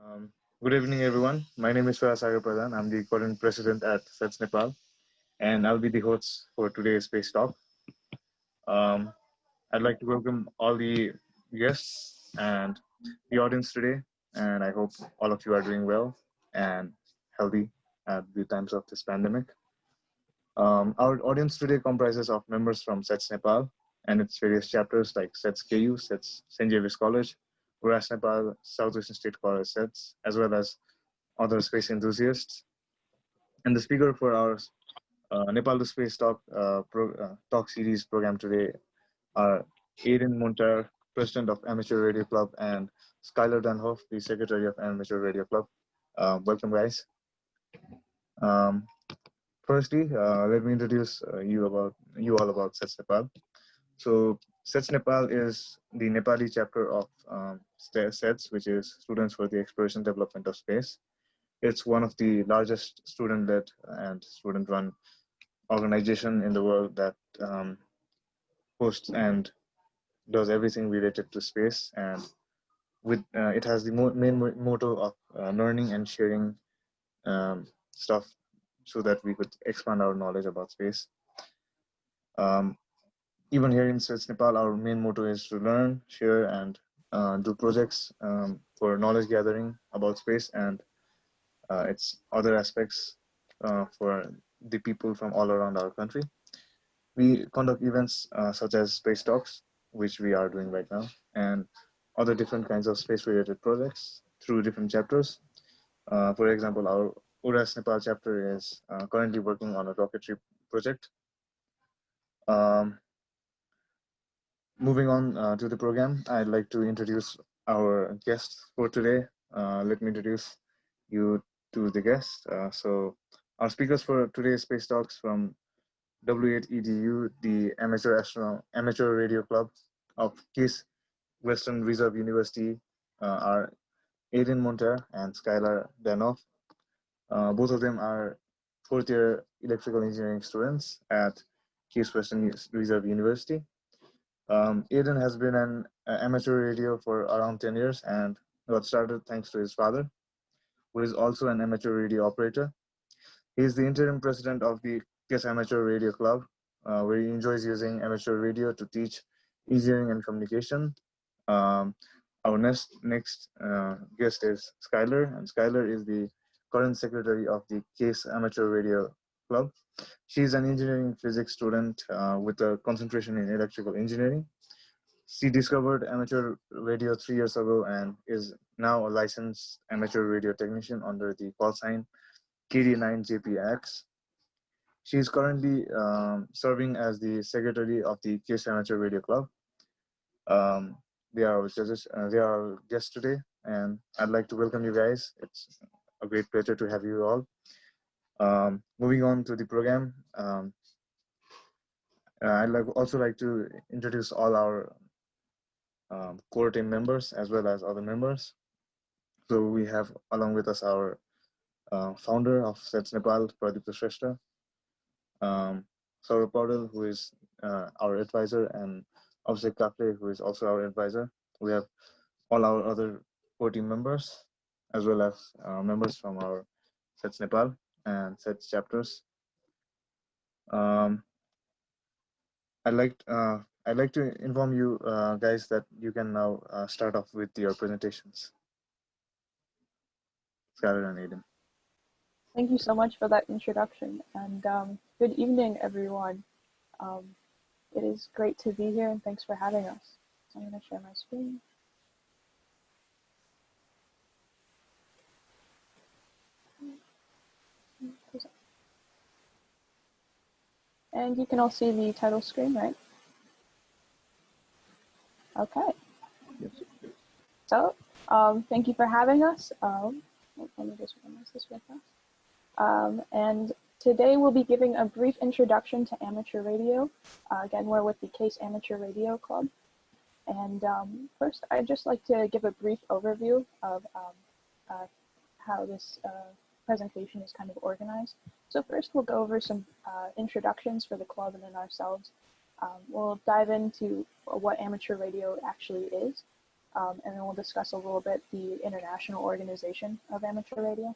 Um, Good evening, everyone. My name is Sagar Pradhan. I'm the current president at SEDS-Nepal, and I'll be the host for today's Space Talk. Um, I'd like to welcome all the guests and the audience today, and I hope all of you are doing well and healthy at the times of this pandemic. Our audience today comprises of members from SETS Nepal and its various chapters like SETS KU, SETS St. Javier College, URAS Nepal, Southwestern State College SETS, as well as other space enthusiasts. And the speaker for our Nepal to Space Talk series program today are Aiden Muntar, President of Amateur Radio Club, and Skylar Dunhoff, the Secretary of Amateur Radio Club. Welcome, guys. Um, Firstly, let me introduce you all about SETS Nepal. So SETS Nepal is the Nepali chapter of SETS, which is Students for the Exploration Development of Space. It's one of the largest student-led and student-run organization in the world that hosts and does everything related to space. And with it has the main motto of learning and sharing stuff so that we could expand our knowledge about space. Um, Even here in SETS Nepal, our main motto is to learn, share, and do projects for knowledge gathering about space and its other aspects for the people from all around our country. We conduct events such as space talks, which we are doing right now, and other different kinds of space-related projects through different chapters. For example, our URAS Nepal chapter is currently working on a rocketry project. Um, Moving on to the program, I'd like to introduce our guests for today. Let me introduce you to the guests. So our speakers for today's Space Talks from W8EDU, the Amateur Radio Club of KISS Western Reserve University, are Aiden Monter and Skylar Danoff. Both of them are fourth year electrical engineering students at KISS Western Reserve University. Aiden has been an amateur radio for around 10 years and got started thanks to his father, who is also an amateur radio operator. He is the interim president of the KISS Amateur Radio Club, where he enjoys using amateur radio to teach engineering and communication. Um, our next guest is Skylar, and Skylar is the current secretary of the KISS Amateur Radio Club. She is an engineering physics student with a concentration in electrical engineering. She discovered amateur radio 3 years ago and is now a licensed amateur radio technician under the call sign KD9JPX. She is currently serving as the secretary of the KISS Amateur Radio Club. Um, they are our judges. They are our guests today, and I'd like to welcome you guys. It's a great pleasure to have you all. Moving on to the program, also like to introduce all our core team members as well as other members. So we have along with us our founder of SETS Nepal, Pradip Shrestha, Saurabh Paudel, who is our advisor, and Abhishek Kakle, who is also our advisor. We have all our other core team members, as well as members from our SETS Nepal and SETS chapters. Um, I'd like to inform you guys that you can now start off with your presentations. Skylar and Aiden. Thank you so much for that introduction, and good evening, everyone. It is great to be here, and thanks for having us. So I'm going to share my screen. And you can all see the title screen, right? Okay. Yes. So thank you for having us. Let me just minimize this real fast. And today we'll be giving a brief introduction to amateur radio. Again, we're with the KISS Amateur Radio Club. And first, I'd just like to give a brief overview of how this presentation is kind of organized. So first, we'll go over some introductions for the club and then ourselves. We'll dive into what amateur radio actually is. and then we'll discuss a little bit the international organization of amateur radio.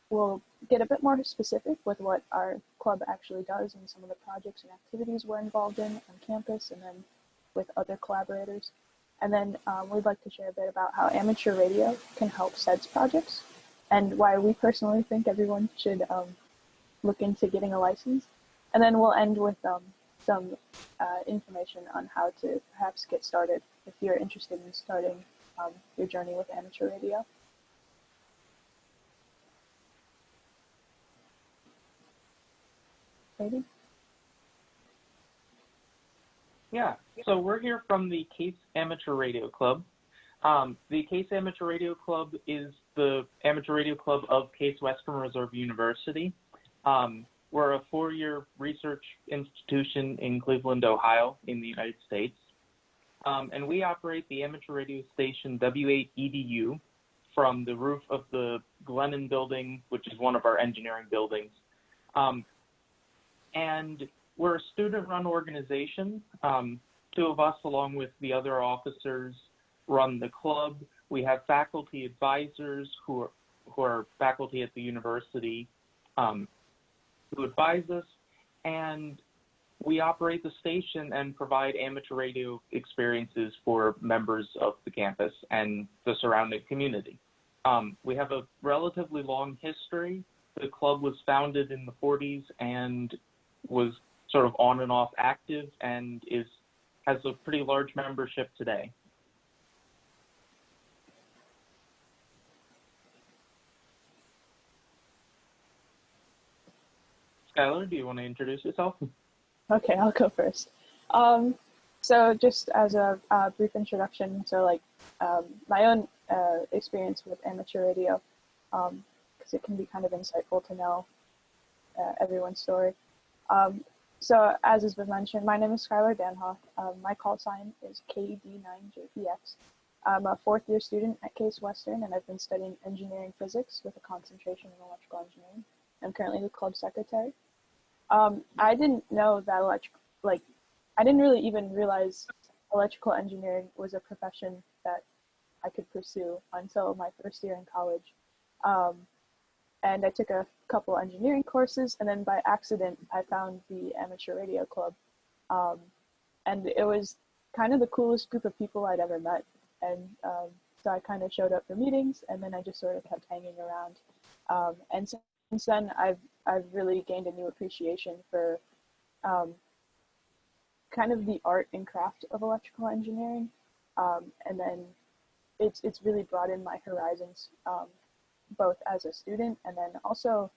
We'll get a bit more specific with what our club actually does and some of the projects and activities we're involved in on campus and then with other collaborators. And then we'd like to share a bit about how amateur radio can help SEDS projects and why we personally think everyone should look into getting a license. And then we'll end with some information on how to perhaps get started if you're interested in starting your journey with amateur radio. Maybe? Yeah, so we're here from the Case Amateur Radio Club. The Case Amateur Radio Club is the amateur radio club of Case Western Reserve University. We're a 4-year research institution in Cleveland, Ohio, in the United States. And we operate the amateur radio station W8EDU from the roof of the Glennon building, which is one of our engineering buildings. And we're a student-run organization. 2 of us, along with the other officers, run the club. We have faculty advisors who are faculty at the university who advise us, and we operate the station and provide amateur radio experiences for members of the campus and the surrounding community. We have a relatively long history. The club was founded in the 40s and was sort of on and off active and has a pretty large membership today. Skylar, do you want to introduce yourself? Okay, I'll go first. So just as a brief introduction, so like my own experience with amateur radio, because it can be kind of insightful to know everyone's story. So as has been mentioned, my name is Skylar Danhoff. My call sign is KD9JPX. I'm a 4th-year student at Case Western, and I've been studying engineering physics with a concentration in electrical engineering. I'm currently the club secretary. I didn't know that I didn't really even realize electrical engineering was a profession that I could pursue until my 1st year in college. And I took a couple engineering courses, and then by accident, I found the amateur radio club. And it was kind of the coolest group of people I'd ever met. And so I kind of showed up for meetings, and then I just sort of kept hanging around. And since then, I've really gained a new appreciation for kind of the art and craft of electrical engineering. And then it's really broadened my horizons, both as a student and then also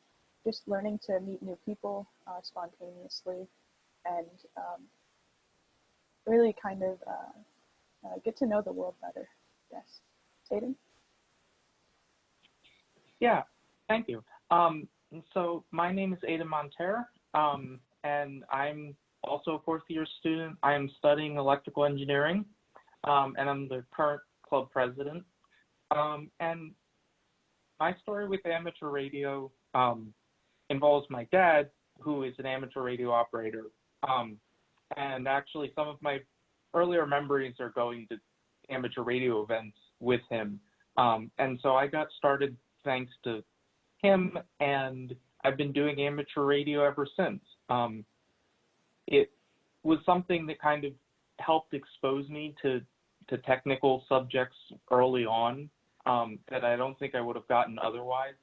just learning to meet new people spontaneously and really kind of get to know the world better. Yes. Aiden? Yeah, thank you. So my name is Aiden Monterre, and I'm also a 4th-year student. I am studying electrical engineering, and I'm the current club president. And my story with amateur radio involves my dad, who is an amateur radio operator. And actually, some of my earlier memories are going to amateur radio events with him. And so I got started thanks to him, and I've been doing amateur radio ever since. It was something that kind of helped expose me to technical subjects early on that I don't think I would have gotten otherwise.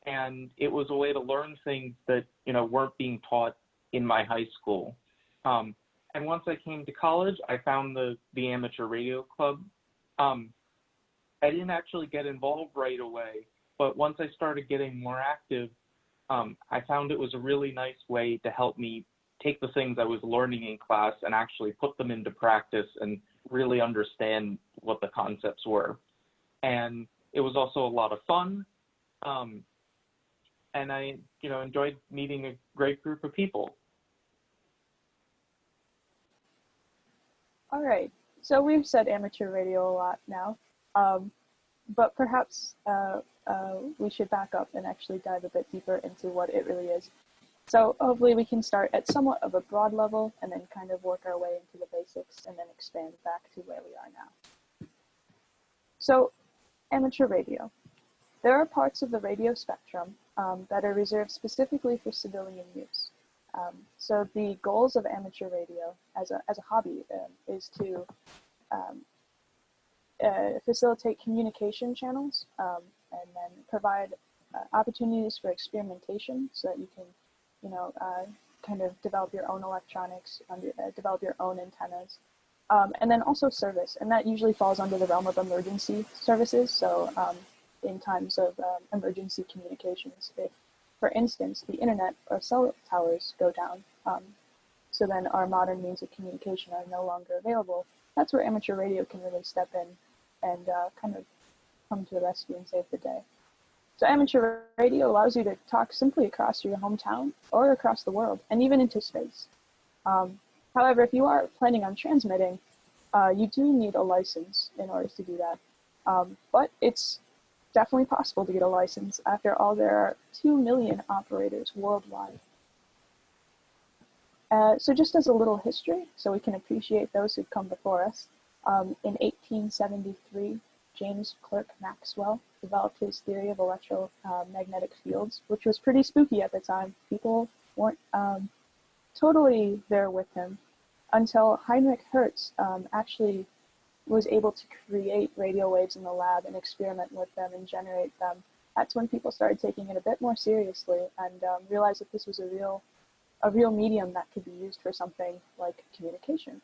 And it was a way to learn things that, weren't being taught in my high school. And once I came to college, I found the amateur radio club. I didn't actually get involved right away, but once I started getting more active, I found it was a really nice way to help me take the things I was learning in class and actually put them into practice and really understand what the concepts were. And it was also a lot of fun. And I, enjoyed meeting a great group of people. All right. So we've said amateur radio a lot now, but perhaps we should back up and actually dive a bit deeper into what it really is. So hopefully we can start at somewhat of a broad level and then kind of work our way into the basics and then expand back to where we are now. So amateur radio. There are parts of the radio spectrum that are reserved specifically for civilian use. So the goals of amateur radio as a hobby is to facilitate communication channels and then provide opportunities for experimentation so that you can, kind of develop your own electronics, develop your own antennas, and then also service. And that usually falls under the realm of emergency services. So in times of emergency communications, if, for instance, the internet or cell towers go down, so then our modern means of communication are no longer available, that's where amateur radio can really step in and kind of come to the rescue and save the day. So amateur radio allows you to talk simply across your hometown or across the world and even into space. However, if you are planning on transmitting, you do need a license in order to do that. But it's definitely possible to get a license. After all, there are 2 million operators worldwide. So just as a little history, so we can appreciate those who've come before us, in 1873, James Clerk Maxwell developed his theory of electromagnetic fields, which was pretty spooky at the time. People weren't totally there with him until Heinrich Hertz actually was able to create radio waves in the lab and experiment with them and generate them. That's when people started taking it a bit more seriously and realized that this was a real medium that could be used for something like communication.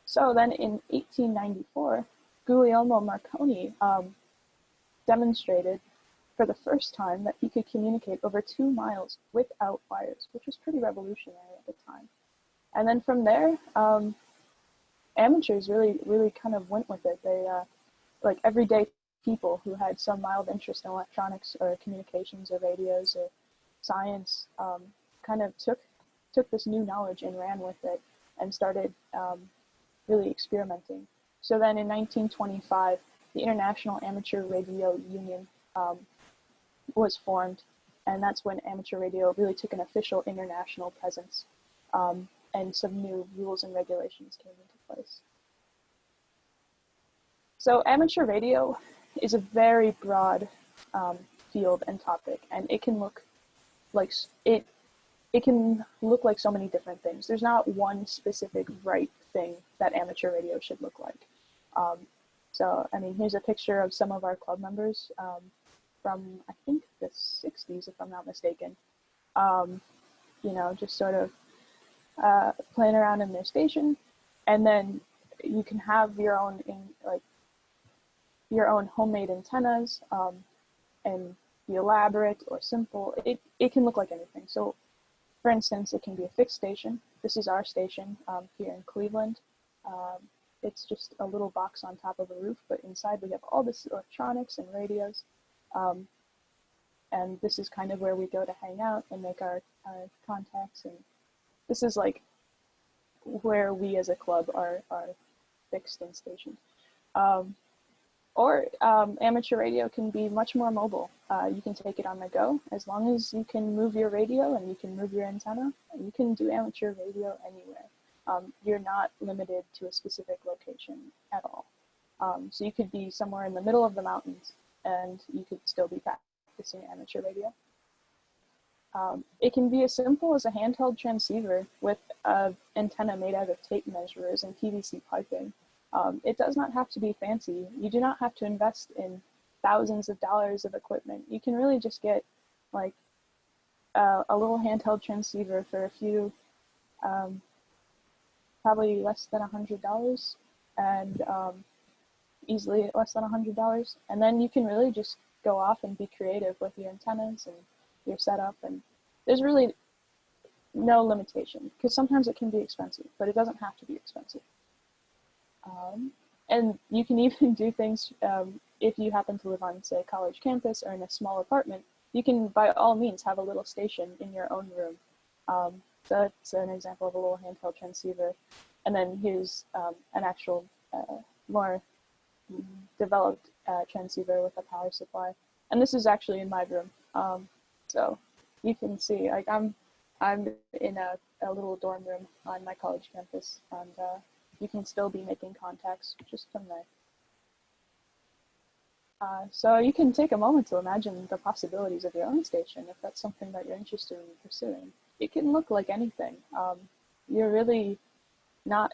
So then in 1894, Guglielmo Marconi demonstrated for the first time that he could communicate over 2 miles without wires, which was pretty revolutionary at the time. And then from there, amateurs really kind of went with it. They, like everyday people who had some mild interest in electronics or communications or radios or science, kind of took this new knowledge and ran with it and started really experimenting. So then in 1925, the International Amateur Radio Union was formed, and that's when amateur radio really took an official international presence, and some new rules and regulations came into place. So amateur radio is a very broad field and topic, and it can look like so many different things. There's not one specific right thing that amateur radio should look like. So, I mean, here's a picture of some of our club members from, I think, the 60s, if I'm not mistaken. Just sort of playing around in their station, and then you can have your own homemade antennas and be elaborate or simple. It can look like anything. So, for instance, it can be a fixed station. This is our station here in Cleveland. It's just a little box on top of a roof, but inside we have all this electronics and radios. And this is kind of where we go to hang out and make our contacts. And this is like where we as a club are fixed and stationed. Or amateur radio can be much more mobile. You can take it on the go. As long as you can move your radio and you can move your antenna, you can do amateur radio anywhere. You're not limited to a specific location at all. So you could be somewhere in the middle of the mountains and you could still be practicing amateur radio. It can be as simple as a handheld transceiver with an antenna made out of tape measurers and PVC piping. It does not have to be fancy. You do not have to invest in thousands of dollars of equipment. You can really just get like a little handheld transceiver for a few, probably less than $100, and easily less than $100. And then you can really just go off and be creative with your antennas and your setup. And there's really no limitation, because sometimes it can be expensive, but it doesn't have to be expensive. And you can even do things, if you happen to live on, say, a college campus or in a small apartment, you can, by all means, have a little station in your own room. So that's an example of a little handheld transceiver. And then here's an actual, more developed transceiver with a power supply. And this is actually in my room. So you can see, like, I'm in a little dorm room on my college campus, and you can still be making contacts just from there. So you can take a moment to imagine the possibilities of your own station if that's something that you're interested in pursuing. It can look like anything. You're really not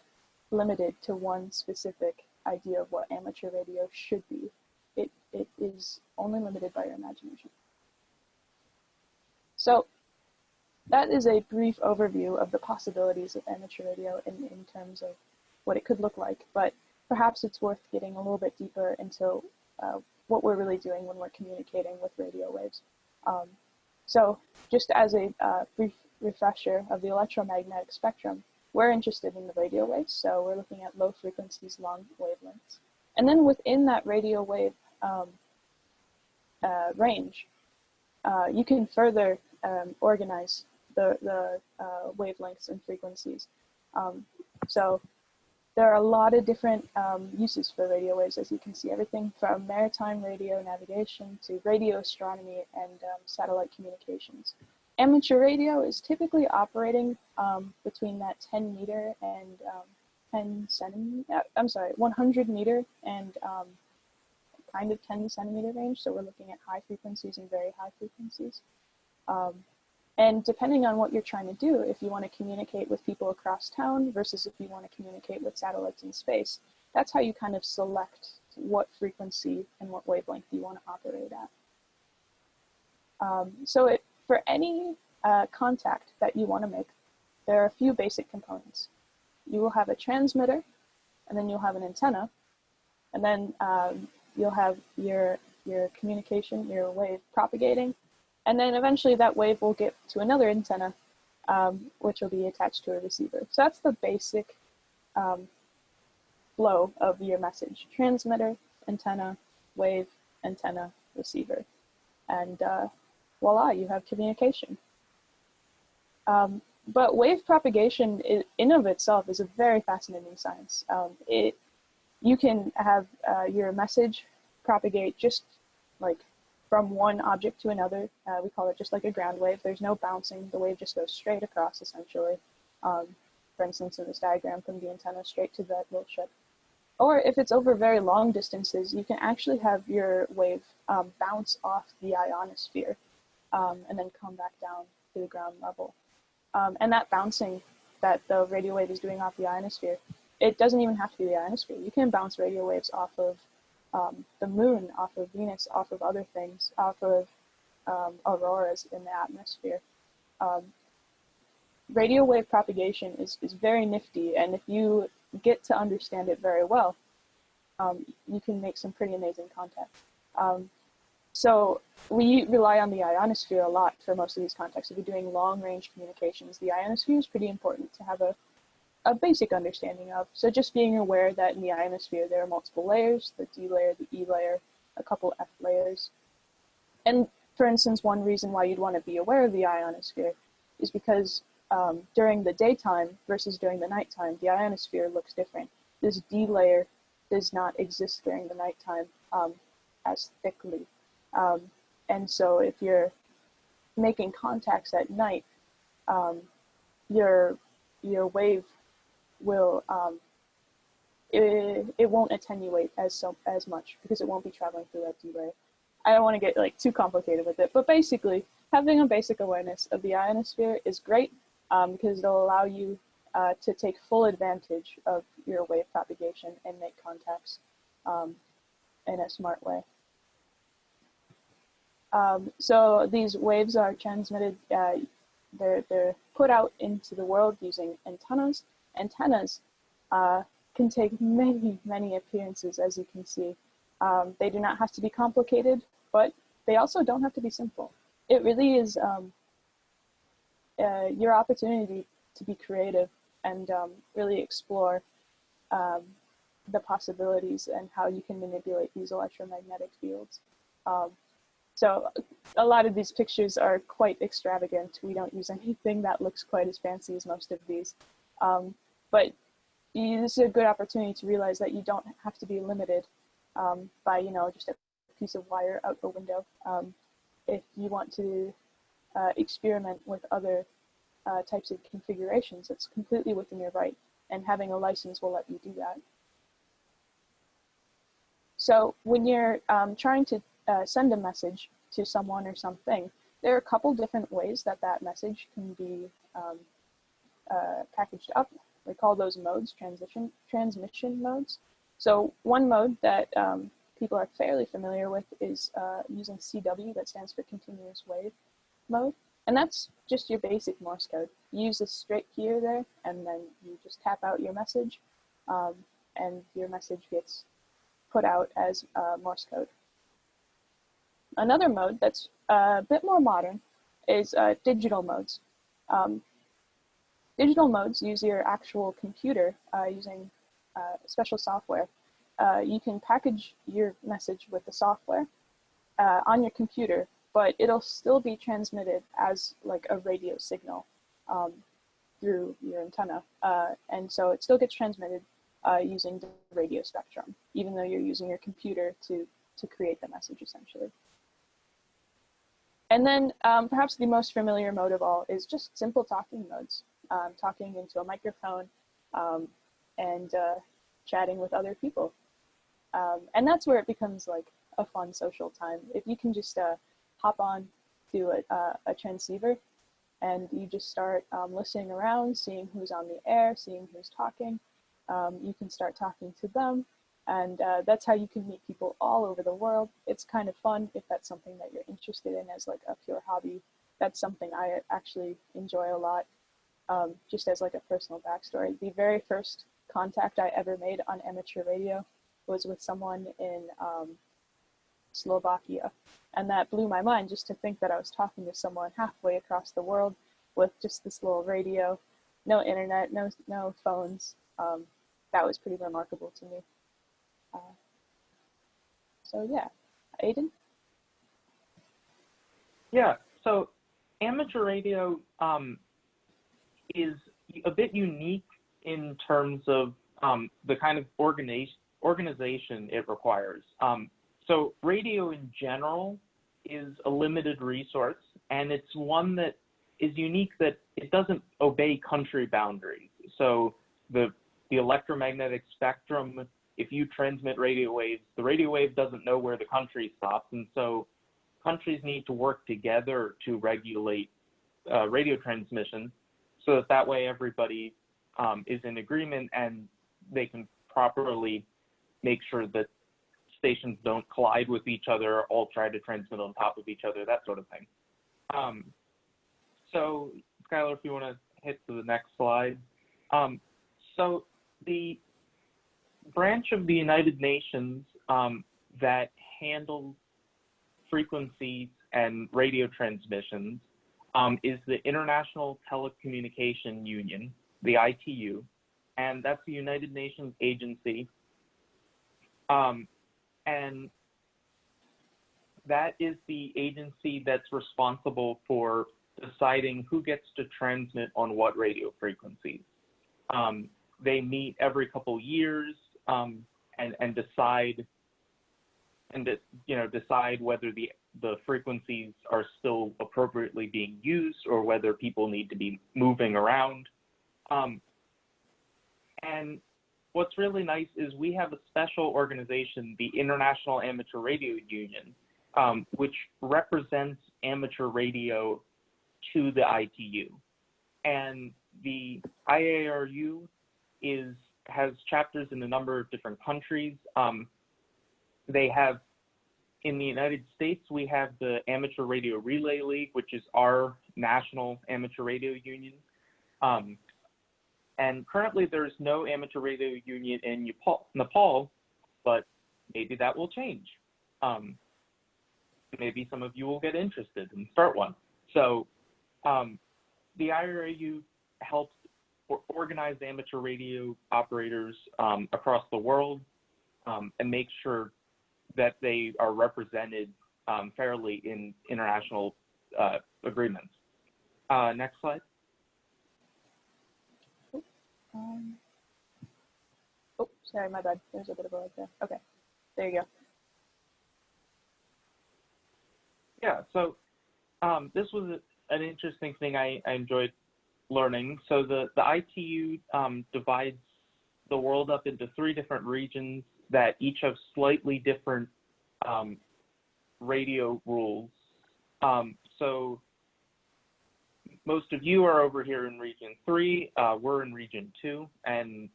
limited to one specific idea of what amateur radio should be. It is only limited by your imagination. So that is a brief overview of the possibilities of amateur radio in terms of what it could look like, but perhaps it's worth getting a little bit deeper into what we're really doing when we're communicating with radio waves. So just as a brief refresher of the electromagnetic spectrum, we're interested in the radio waves, so we're looking at low frequencies, long wavelengths. And then within that radio wave range, you can further organize the wavelengths and frequencies. So there are a lot of different uses for radio waves, as you can see, everything from maritime radio navigation to radio astronomy and satellite communications. Amateur radio is typically operating between that 10 meter and 100 meter and kind of 10 centimeter range. So we're looking at high frequencies and very high frequencies. And depending on what you're trying to do, if you want to communicate with people across town versus if you want to communicate with satellites in space, that's how you kind of select what frequency and what wavelength you want to operate at. For any contact that you want to make, there are a few basic components. You will have a transmitter, and then you'll have an antenna, and then you'll have your communication, your wave propagating, and then eventually that wave will get to another antenna, which will be attached to a receiver. So that's the basic flow of your message: transmitter, antenna, wave, antenna, receiver. And voila, you have communication. But wave propagation in of itself is a very fascinating science. You can have your message propagate just like from one object to another. We call it just like a ground wave. There's no bouncing. The wave just goes straight across, essentially. For instance, in this diagram, from the antenna straight to that little ship. Or if it's over very long distances, you can actually have your wave bounce off the ionosphere and then come back down to the ground level. And that bouncing that the radio wave is doing off the ionosphere, it doesn't even have to be the ionosphere. You can bounce radio waves off of the moon, off of Venus, off of other things, off of auroras in the atmosphere. Radio wave propagation is very nifty, and if you get to understand it very well, you can make some pretty amazing contact. So we rely on the ionosphere a lot for most of these contacts. If you're doing long-range communications, the ionosphere is pretty important to have a basic understanding of. So just being aware that in the ionosphere there are multiple layers: the D layer, the E layer, a couple F layers. And for instance, one reason why you'd want to be aware of the ionosphere is because during the daytime versus during the nighttime, the ionosphere looks different. This D layer does not exist during the nighttime as thickly. And so if you're making contacts at night, your wave will, it won't attenuate as much because it won't be traveling through that D layer. I don't want to get like too complicated with it, but basically having a basic awareness of the ionosphere is great because it'll allow you to take full advantage of your wave propagation and make contacts in a smart way. So these waves are transmitted, they're put out into the world using antennas. Antennas can take many, many appearances, as you can see. They do not have to be complicated, but they also don't have to be simple. It really is your opportunity to be creative and really explore the possibilities and how you can manipulate these electromagnetic fields. So a lot of these pictures are quite extravagant. We don't use anything that looks quite as fancy as most of these. But this is a good opportunity to realize that you don't have to be limited by, just a piece of wire out the window. If you want to experiment with other types of configurations, it's completely within your right, and having a license will let you do that. So when you're trying to send a message to someone or something, there are a couple different ways that that message can be packaged up. We call those modes transmission modes. So one mode that people are fairly familiar with is using CW, that stands for continuous wave mode. And that's just your basic Morse code. You use this straight keyer there, and then you just tap out your message, and your message gets put out as Morse code. Another mode that's a bit more modern is digital modes. Digital modes use your actual computer using special software. You can package your message with the software on your computer, but it'll still be transmitted as like a radio signal through your antenna. And so it still gets transmitted using the radio spectrum, even though you're using your computer to create the message essentially. And then perhaps the most familiar mode of all is just simple talking modes, talking into a microphone and chatting with other people. And that's where it becomes like a fun social time. If you can just hop on to a transceiver and you just start listening around, seeing who's on the air, seeing who's talking, you can start talking to them. And that's how you can meet people all over the world. It's kind of fun if that's something that you're interested in as like a pure hobby. That's something I actually enjoy a lot. Just as like a personal backstory, the very first contact I ever made on amateur radio was with someone in Slovakia. And that blew my mind, just to think that I was talking to someone halfway across the world with just this little radio, no internet, no phones. That was pretty remarkable to me. So yeah, Aiden? Yeah, so amateur radio is a bit unique in terms of the kind of organization it requires. So radio in general is a limited resource, and it's one that is unique that it doesn't obey country boundaries. So the electromagnetic spectrum, if you transmit radio waves, the radio wave doesn't know where the country stops, and so countries need to work together to regulate radio transmission so that way everybody is in agreement and they can properly make sure that stations don't collide with each other, all try to transmit on top of each other, that sort of thing. So Skylar, if you want to hit to the next slide. So the branch of the United Nations that handles frequencies and radio transmissions is the International Telecommunication Union, the ITU, and that's the United Nations agency. And that is the agency that's responsible for deciding who gets to transmit on what radio frequencies. They meet every couple years and decide whether the frequencies are still appropriately being used or whether people need to be moving around. And what's really nice is we have a special organization, the International Amateur Radio Union, which represents amateur radio to the ITU. And the IARU has chapters in a number of different countries. They have, in the United States, we have the Amateur Radio Relay League, which is our national amateur radio union. And currently there's no amateur radio union in Nepal, but maybe that will change. Maybe some of you will get interested and start one. So the IRAU helps organize amateur radio operators across the world and make sure that they are represented fairly in international agreements. Next slide. Oh, sorry, my bad. There's a bit of a lag there. Okay, there you go. Yeah, so this was an interesting thing I enjoyed learning. So the ITU divides the world up into 3 different regions that each have slightly different radio rules. So most of you are over here in region 3, we're in region 2, and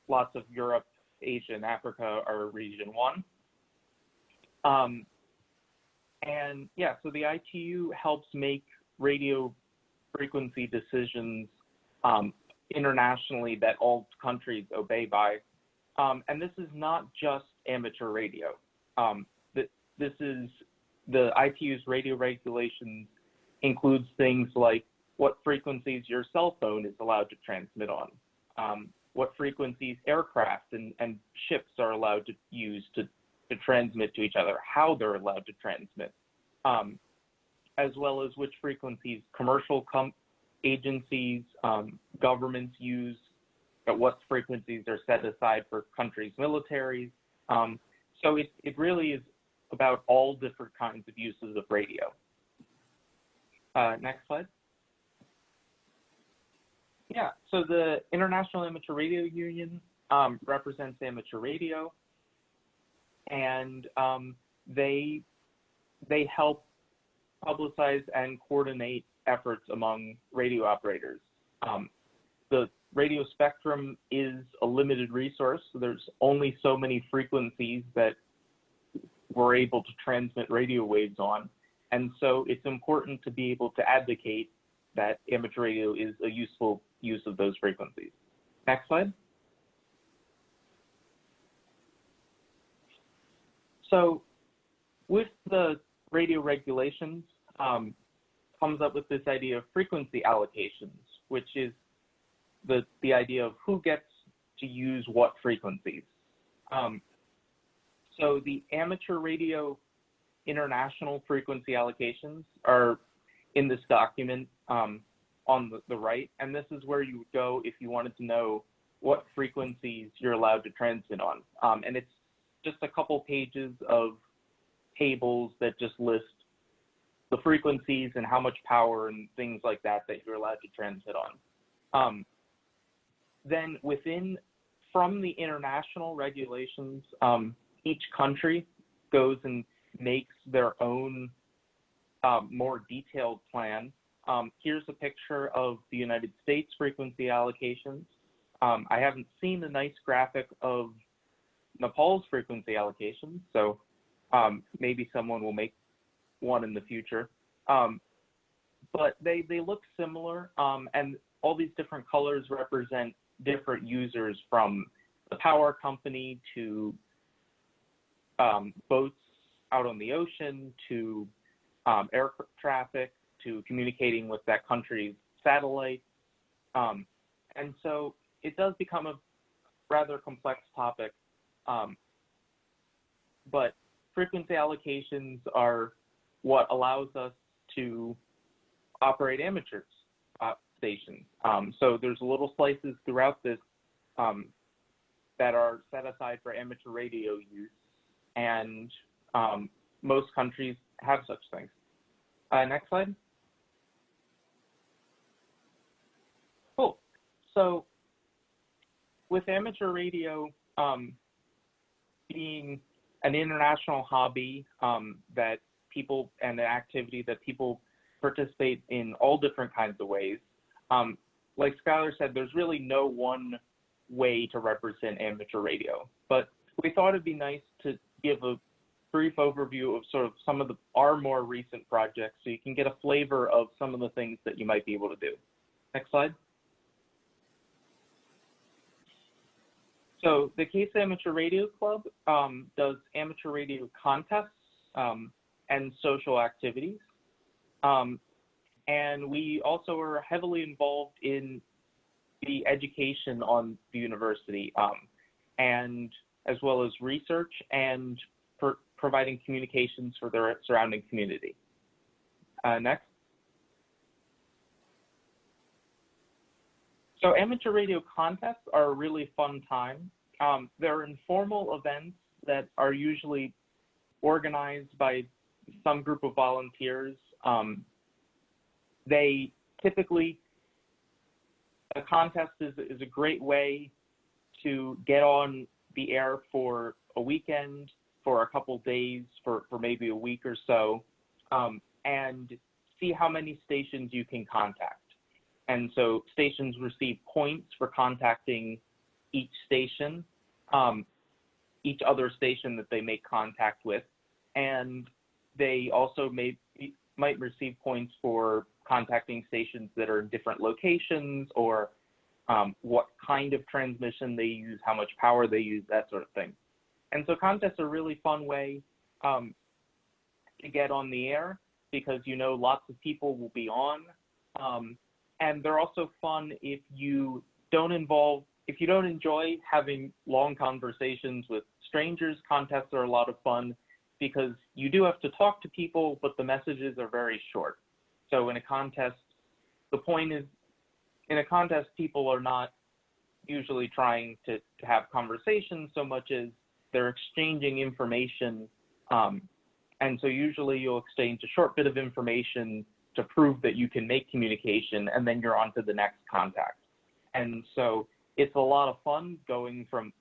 lots of Europe, Asia, and Africa are region 1. And yeah, so the ITU helps make radio frequency decisions internationally that all countries obey by. And this is not just amateur radio. This is the ITU's radio regulations includes things like what frequencies your cell phone is allowed to transmit on, what frequencies aircraft and ships are allowed to use to transmit to each other, how they're allowed to transmit, as well as which frequencies commercial agencies, governments use, at what frequencies are set aside for countries' militaries. So it really is about all different kinds of uses of radio. Next slide. Yeah, so the International Amateur Radio Union represents amateur radio, and they help publicize and coordinate efforts among radio operators. The radio spectrum is a limited resource, so there's only so many frequencies that we're able to transmit radio waves on. And so it's important to be able to advocate that amateur radio is a useful use of those frequencies. Next slide. So with the radio regulations, comes up with this idea of frequency allocations, which is the idea of who gets to use what frequencies. So the amateur radio international frequency allocations are in this document on the right, and this is where you would go if you wanted to know what frequencies you're allowed to transmit on. And it's just a couple pages of tables that just list the frequencies and how much power and things like that you're allowed to transmit on. Then from the international regulations, each country goes and makes their own more detailed plan. Here's a picture of the United States frequency allocations. I haven't seen the nice graphic of Nepal's frequency allocations, so maybe someone will make one in the future. But they look similar, and all these different colors represent different users, from the power company to boats out on the ocean to air traffic to communicating with that country's satellite. And so it does become a rather complex topic, but frequency allocations are what allows us to operate amateur stations. So there's little slices throughout this that are set aside for amateur radio use, and most countries have such things. Next slide. Cool. So with amateur radio being an international hobby that people, and an activity that people participate in all different kinds of ways, like Skylar said, there's really no one way to represent amateur radio, but we thought it'd be nice to give a brief overview of sort of some of our more recent projects, so you can get a flavor of some of the things that you might be able to do. Next slide. So the Case Amateur Radio Club does amateur radio contests and social activities. And we also are heavily involved in the education on the university, and as well as research and providing communications for the surrounding community. Next. So amateur radio contests are a really fun time. They're informal events that are usually organized by some group of volunteers. They typically a contest is a great way to get on the air for a weekend, for a couple days, for maybe a week or so, and see how many stations you can contact. And so stations receive points for contacting each station, each other station that they make contact with, and they also might receive points for contacting stations that are in different locations, or what kind of transmission they use, how much power they use, that sort of thing. And so contests are a really fun way to get on the air, because lots of people will be on, and they're also fun if you don't enjoy having long conversations with strangers. Contests are a lot of fun because you do have to talk to people, but the messages are very short. So in a contest, the point is, in a contest, people are not usually trying to have conversations so much as they're exchanging information. And so usually you'll exchange a short bit of information to prove that you can make communication, and then you're on to the next contact. And so it's a lot of fun going from,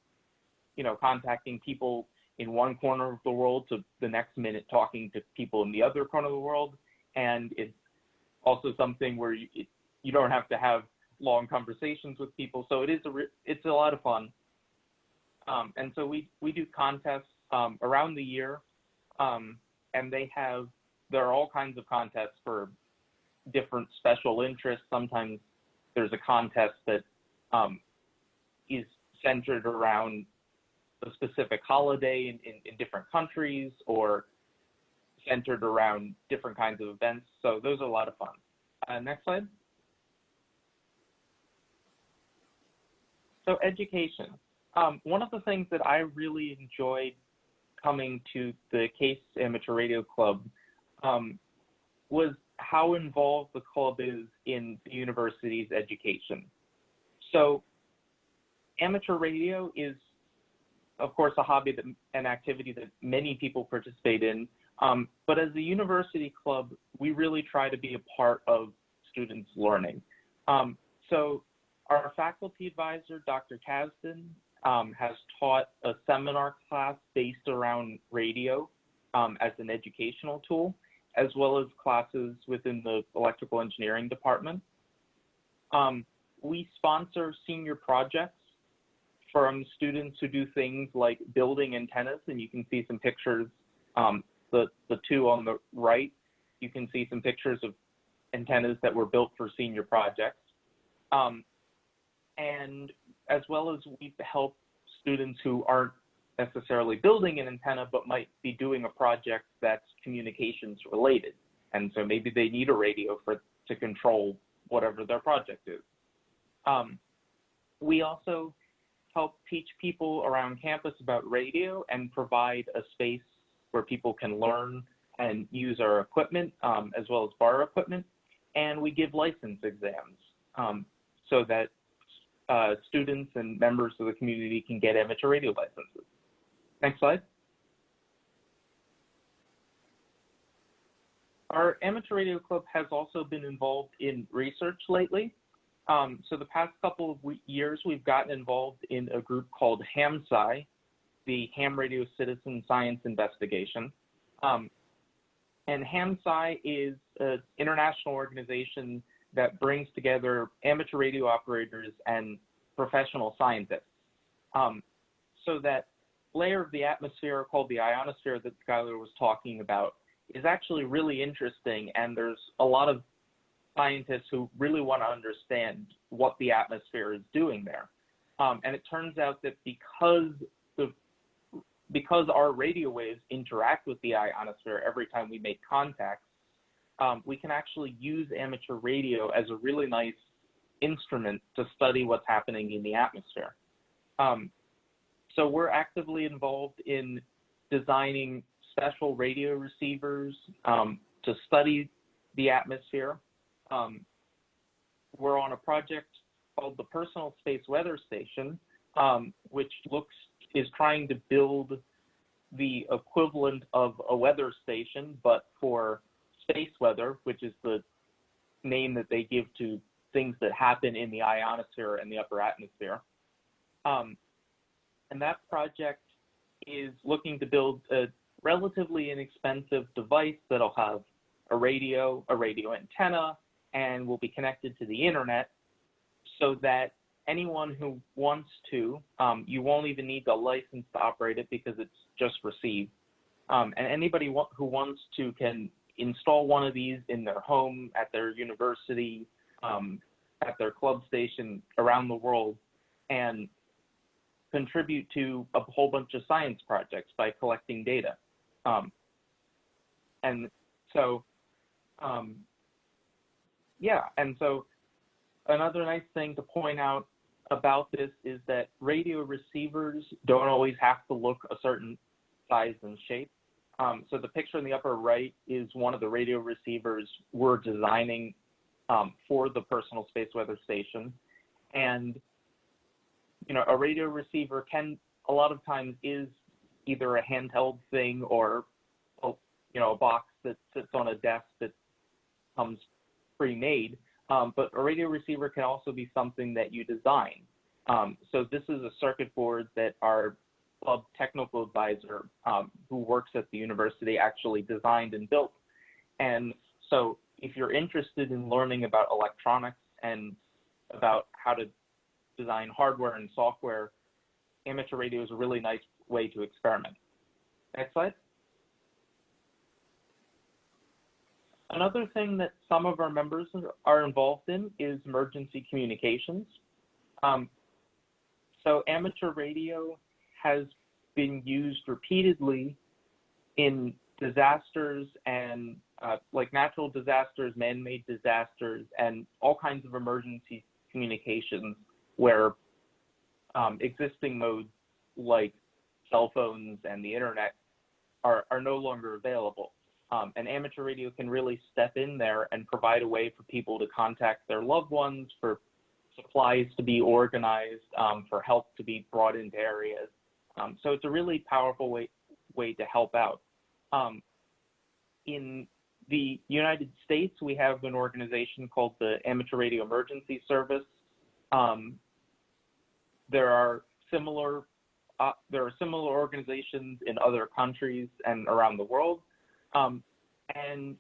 contacting people in one corner of the world to the next minute talking to people in the other corner of the world. And it's also something where you don't have to have long conversations with people. So it's a lot of fun. And so we do contests around the year, and there are all kinds of contests for different special interests. Sometimes there's a contest that is centered around a specific holiday in different countries, or centered around different kinds of events. So those are a lot of fun. Next slide. So education. One of the things that I really enjoyed coming to the Case Amateur Radio Club was how involved the club is in the university's education. So amateur radio is, of course, a hobby, an activity that many people participate in. But as a university club, we really try to be a part of students' learning. So our faculty advisor, Dr. Kasdan, has taught a seminar class based around radio as an educational tool, as well as classes within the electrical engineering department. We sponsor senior projects from students who do things like building antennas, and you can see some pictures, the two on the right, you can see some pictures of antennas that were built for senior projects. And as well as we help students who aren't necessarily building an antenna, but might be doing a project that's communications related. And so maybe they need a radio to control whatever their project is. We also help teach people around campus about radio and provide a space where people can learn and use our equipment, as well as borrow equipment. And we give license exams so that students and members of the community can get amateur radio licenses. Next slide. Our amateur radio club has also been involved in research lately. So the past couple of years, we've gotten involved in a group called HAMSCI, the Ham Radio Citizen Science Investigation. And HAMSCI is an international organization that brings together amateur radio operators and professional scientists. So that layer of the atmosphere called the ionosphere that Skylar was talking about is actually really interesting, and there's a lot of scientists who really want to understand what the atmosphere is doing there. And it turns out that because our radio waves interact with the ionosphere every time we make contacts, we can actually use amateur radio as a really nice instrument to study what's happening in the atmosphere. So we're actively involved in designing special radio receivers to study the atmosphere. We're on a project called the Personal Space Weather Station, which is trying to build the equivalent of a weather station, but for space weather, which is the name that they give to things that happen in the ionosphere and the upper atmosphere. And that project is looking to build a relatively inexpensive device that'll have a radio antenna, and will be connected to the internet, so that anyone who wants to, you won't even need a license to operate it because it's just received. And anybody who wants to can install one of these in their home, at their university, at their club station around the world, and contribute to a whole bunch of science projects by collecting data. And so, and so another nice thing to point out about this is that radio receivers don't always have to look a certain size and shape. So the picture in the upper right is one of the radio receivers we're designing for the Personal Space Weather Station. And, you know, a radio receiver can, a lot of times, is either a handheld thing or, you know, a box that sits on a desk that comes pre-made. But a radio receiver can also be something that you design. So this is a circuit board that our club technical advisor who works at the university actually designed and built. And so if you're interested in learning about electronics and about how to design hardware and software, amateur radio is a really nice way to experiment. Next slide. Another thing that some of our members are involved in is emergency communications. So amateur radio has been used repeatedly in disasters and like natural disasters, man-made disasters, and all kinds of emergency communications where existing modes like cell phones and the internet are no longer available. And amateur radio can really step in there and provide a way for people to contact their loved ones, for supplies to be organized, for help to be brought into areas. So it's a really powerful way to help out. In the United States, we have an organization called the Amateur Radio Emergency Service. There are similar organizations in other countries and around the world. And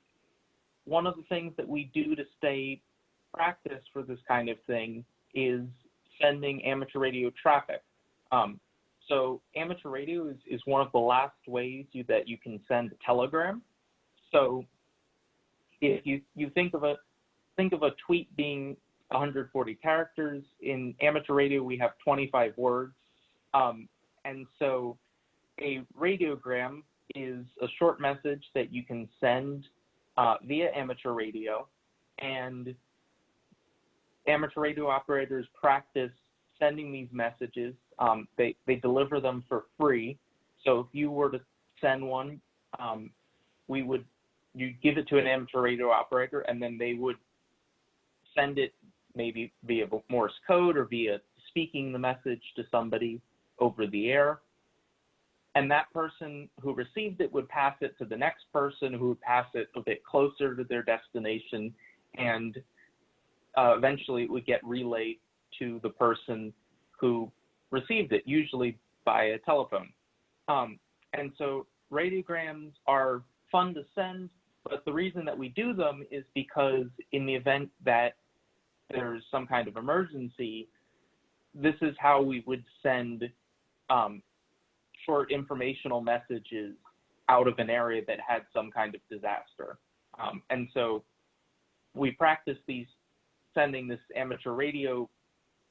one of the things that we do to stay practiced for this kind of thing is sending amateur radio traffic. So amateur radio is one of the last ways that you can send a telegram. So if you think of a tweet being 140 characters, in amateur radio we have 25 words. And so a radiogram is a short message that you can send via amateur radio, and amateur radio operators practice sending these messages. They deliver them for free. So if you were to send one, you'd give it to an amateur radio operator, and then they would send it maybe via Morse code or via speaking the message to somebody over the air. And that person who received it would pass it to the next person, who would pass it a bit closer to their destination, and eventually it would get relayed to the person who received it, usually by a telephone. And so radiograms are fun to send, but the reason that we do them is because in the event that there's some kind of emergency, this is how we would send short informational messages out of an area that had some kind of disaster. And so we practice sending this amateur radio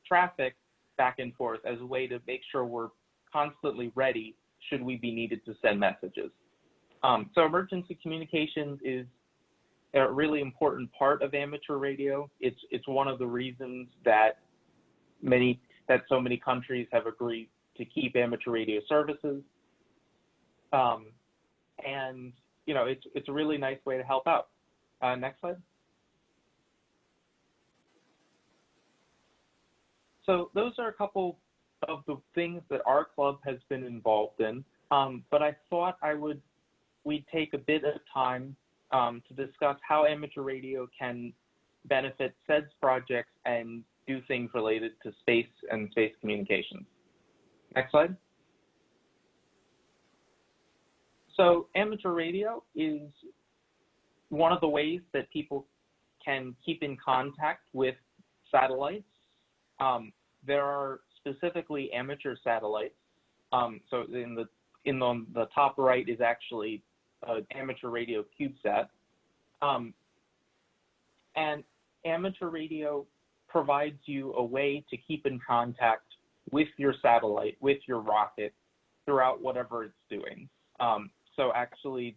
traffic back and forth as a way to make sure we're constantly ready should we be needed to send messages. So emergency communications is a really important part of amateur radio. It's one of the reasons that so many countries have agreed to keep amateur radio services. And, you know, it's a really nice way to help out. Next slide. So those are a couple of the things that our club has been involved in. But I thought we'd take a bit of time to discuss how amateur radio can benefit SEDS projects and do things related to space and space communications. Next slide. So amateur radio is one of the ways that people can keep in contact with satellites. There are specifically amateur satellites. So on the top right is actually an amateur radio CubeSat. And amateur radio provides you a way to keep in contact with your satellite, with your rocket, throughout whatever it's doing. So actually,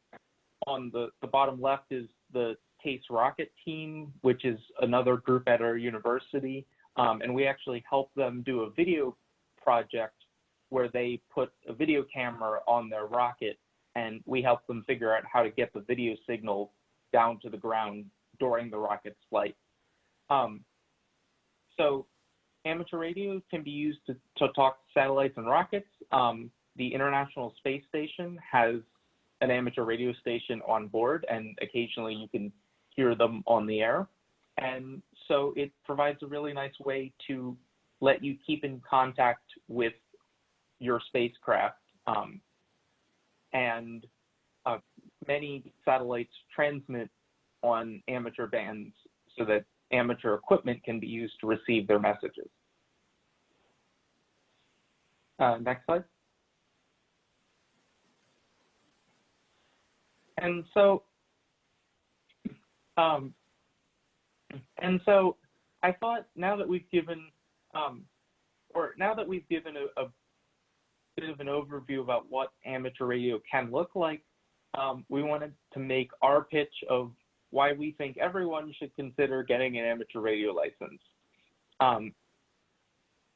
on the bottom left is the CASE rocket team, which is another group at our university. And we actually help them do a video project where they put a video camera on their rocket, and we help them figure out how to get the video signal down to the ground during the rocket's flight. So amateur radio can be used to talk to satellites and rockets. The International Space Station has an amateur radio station on board, and occasionally you can hear them on the air. And so it provides a really nice way to let you keep in contact with your spacecraft. Many satellites transmit on amateur bands so that amateur equipment can be used to receive their messages. Next slide. And so I thought now that we've given a bit of an overview about what amateur radio can look like, we wanted to make our pitch of why we think everyone should consider getting an amateur radio license.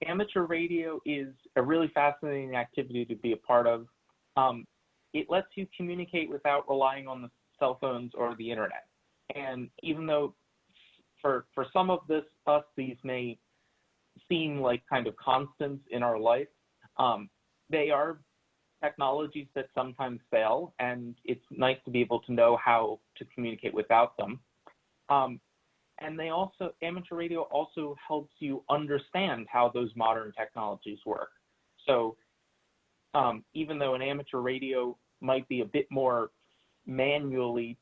Amateur radio is a really fascinating activity to be a part of. It lets you communicate without relying on the cell phones or the internet. And even though for some of us, these may seem like kind of constants in our life, they are technologies that sometimes fail, and it's nice to be able to know how to communicate without them. And amateur radio also helps you understand how those modern technologies work. So even though an amateur radio might be a bit more manually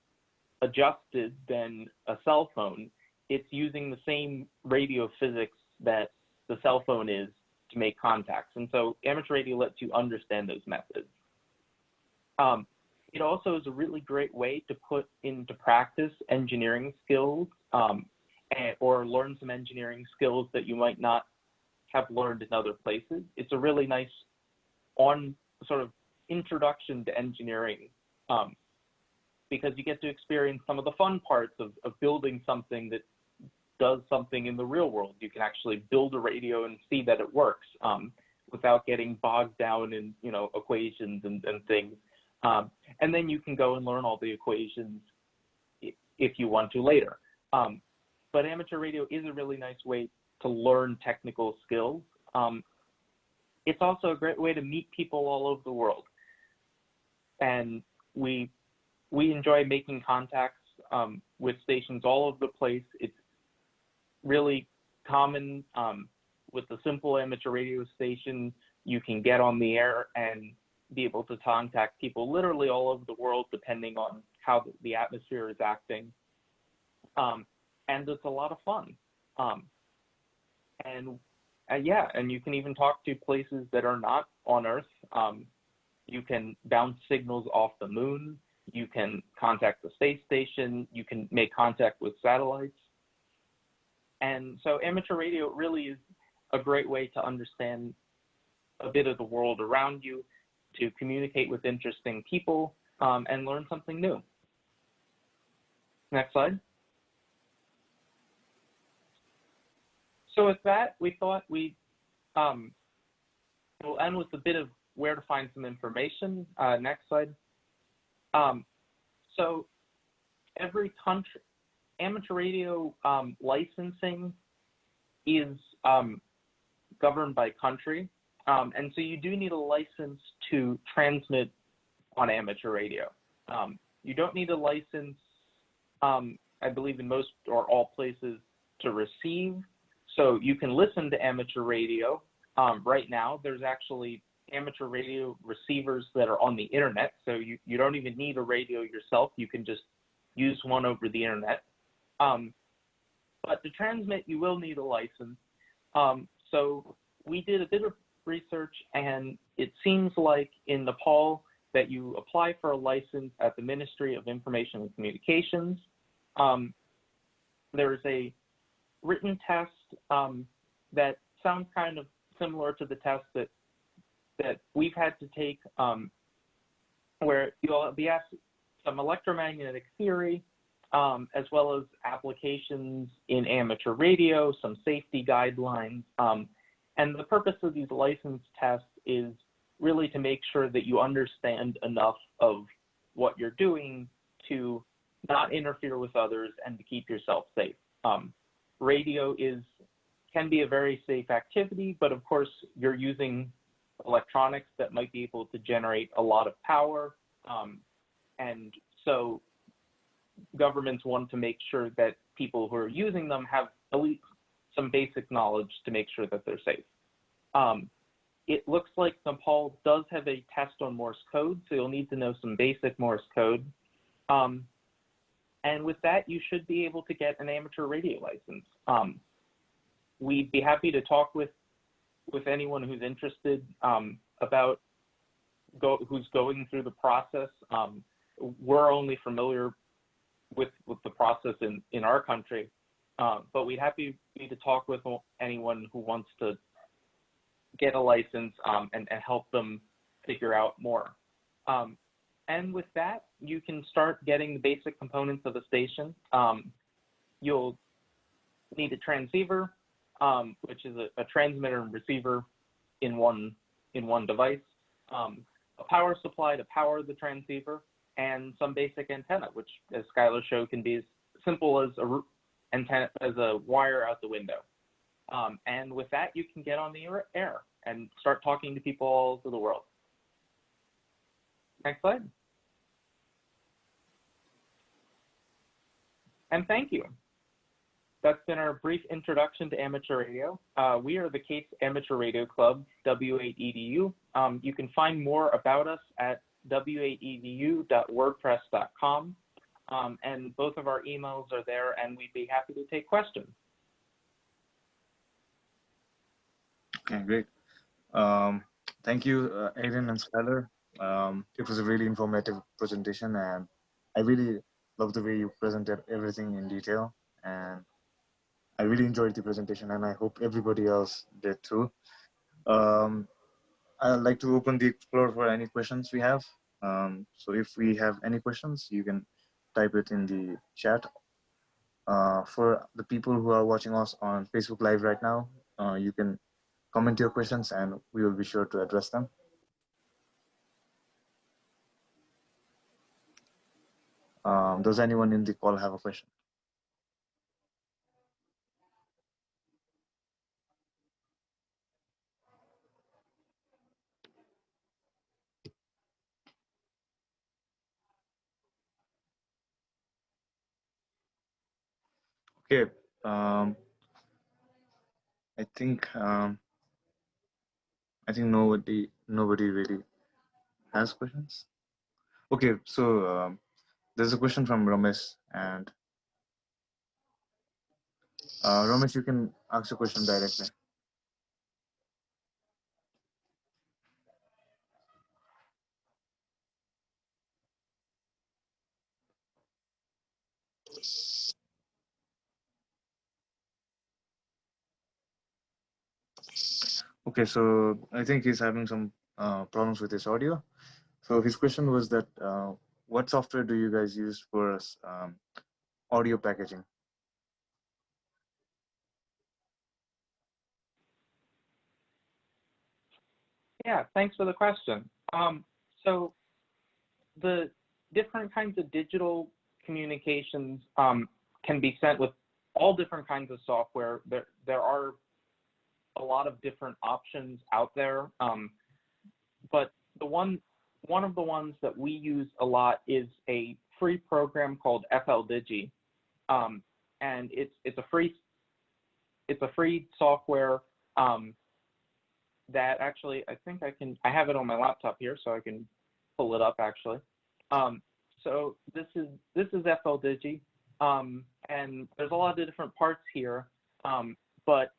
adjusted than a cell phone, it's using the same radio physics that the cell phone is to make contacts. And so amateur radio lets you understand those methods. It also is a really great way to put into practice engineering skills or learn some engineering skills that you might not have learned in other places. It's a really nice sort of introduction to engineering because you get to experience some of the fun parts of building something that does something in the real world. You can actually build a radio and see that it works without getting bogged down in equations and things. And then you can go and learn all the equations if you want to later. But amateur radio is a really nice way to learn technical skills. It's also a great way to meet people all over the world. And we enjoy making contacts with stations all over the place. It's really common with the simple amateur radio station. You can get on the air and be able to contact people literally all over the world, depending on how the atmosphere is acting. And it's a lot of fun. And you can even talk to places that are not on Earth. You can bounce signals off the moon. You can contact the space station. You can make contact with satellites. And so amateur radio really is a great way to understand a bit of the world around you, to communicate with interesting people, and learn something new. Next slide. So with that, we thought we'll end with a bit of where to find some information. Next slide. So every country, amateur radio licensing is governed by country. And so you do need a license to transmit on amateur radio. You don't need a license I believe, in most or all places to receive. So you can listen to amateur radio. Right now, there's actually amateur radio receivers that are on the internet. So you don't even need a radio yourself. You can just use one over the internet. But to transmit, you will need a license. So we did a bit of research, and it seems like in Nepal that you apply for a license at the Ministry of Information and Communications. There's a written test that sounds kind of similar to the test that we've had to take, where you'll be asked some electromagnetic theory, as well as applications in amateur radio, some safety guidelines. And the purpose of these license tests is really to make sure that you understand enough of what you're doing to not interfere with others and to keep yourself safe. Radio can be a very safe activity, but of course you're using electronics that might be able to generate a lot of power. And so governments want to make sure that people who are using them have at least some basic knowledge to make sure that they're safe. It looks like Nepal does have a test on Morse code, so you'll need to know some basic Morse code. And with that, you should be able to get an amateur radio license. We'd be happy to talk with anyone who's interested about who's going through the process. We're only familiar with the process in our country, but we'd happy to talk with anyone who wants to get a license and help them figure out more. And with that, you can start getting the basic components of a station. You'll need a transceiver, which is a transmitter and receiver in one device, a power supply to power the transceiver, and some basic antenna, which, as Skylar showed, can be as simple as a wire out the window. And with that, you can get on the air and start talking to people all over the world. Next slide. And thank you. That's been our brief introduction to amateur radio. We are the Cates Amateur Radio Club, W8EDU. You can find more about us at w8edu.wordpress.com. And both of our emails are there, and we'd be happy to take questions. Okay, great. Thank you, Aiden and Skylar. It was a really informative presentation, and I really love the way you presented everything in detail. And I really enjoyed the presentation, and I hope everybody else did too. I'd like to open the floor for any questions we have. So if we have any questions, you can type it in the chat. For the people who are watching us on Facebook Live right now, you can comment your questions and we will be sure to address them. Does anyone in the call have a question? Okay, I think nobody really has questions. Okay, so there's a question from Ramesh, and Ramesh, you can ask your question directly. Okay, so I think he's having some problems with his audio. So his question was that what software do you guys use for audio packaging? Yeah, thanks for the question. So the different kinds of digital communications can be sent with all different kinds of software. There are a lot of different options out there, but one of the ones that we use a lot is a free program called FLDigi. and it's a free software that actually I have it on my laptop here, so I can pull it up actually. So this is FLDigi, and there's a lot of different parts here, but